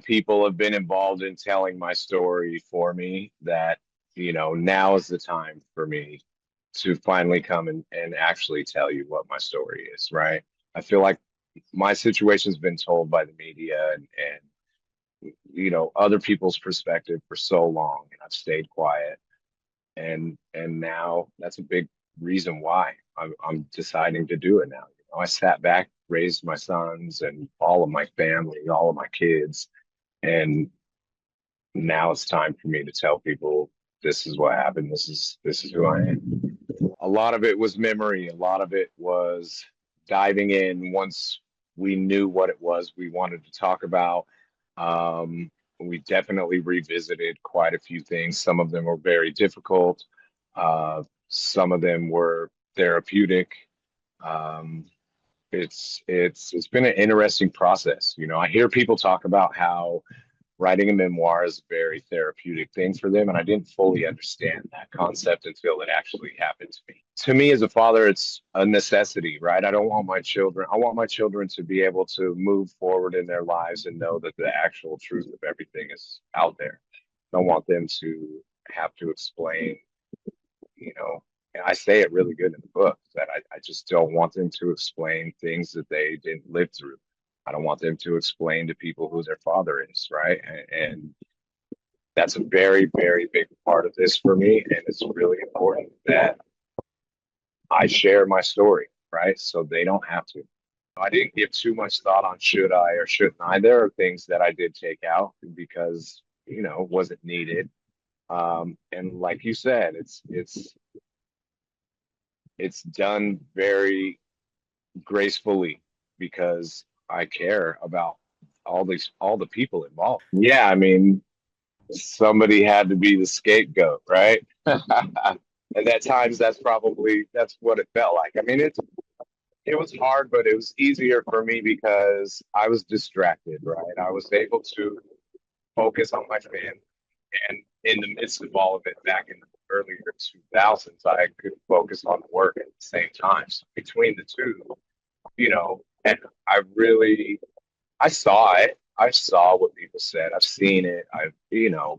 people have been involved in telling my story for me that, now is the time for me to finally come and actually tell you what my story is, right? I feel like my situation's been told by the media and other people's perspective for so long, and I've stayed quiet. And now that's a big reason why I'm deciding to do it now. I sat back, raised my sons and all of my family, all of my kids, and now it's time for me to tell people this is what happened. This is who I am. A lot of it was memory. A lot of it was diving in once we knew what it was we wanted to talk about. We definitely revisited quite a few things. Some of them were very difficult. Some of them were therapeutic. Um, it's been an interesting process. I hear people talk about how writing a memoir is a very therapeutic thing for them, and I didn't fully understand that concept until it actually happened to me. To me, as a father, it's a necessity, right? I want my children to be able to move forward in their lives and know that the actual truth of everything is out there. I don't want them to have to explain, and I say it really good in the book that I just don't want them to explain things that they didn't live through. I don't want them to explain to people who their father is, right? And that's a very, very big part of this for me. And it's really important that I share my story, right? So they don't have to. I didn't give too much thought on should I or shouldn't I. There are things that I did take out because, wasn't needed. And like you said, it's done very gracefully because I care about all the people involved. Yeah, I mean, somebody had to be the scapegoat, right? And at times that's what it felt like. I mean, it was hard, but it was easier for me because I was distracted, right? I was able to focus on my family. And in the midst of all of it, back in the earlier 2000s, I could focus on work at the same time. So between the two, and I saw it. I saw what people said. I've seen it.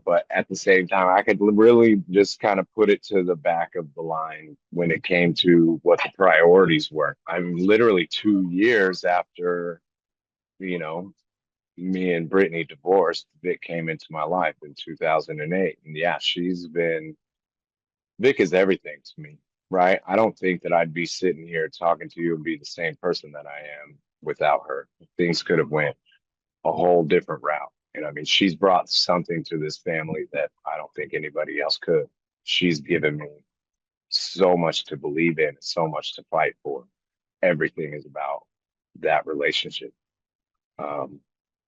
But at the same time, I could really just kind of put it to the back of the line when it came to what the priorities were. I'm literally 2 years after, you know, me and Britney divorced, Vic came into my life in 2008. And yeah, Vic is everything to me, right? I don't think that I'd be sitting here talking to you and be the same person that I am without her. Things could have went a whole different route. And I mean, she's brought something to this family that I don't think anybody else could. She's given me so much to believe in, so much to fight for. Everything is about that relationship. Um,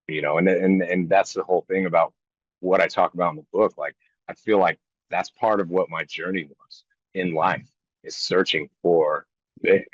and that's the whole thing about what I talk about in the book. Like, I feel like that's part of what my journey was in life is searching for Vic.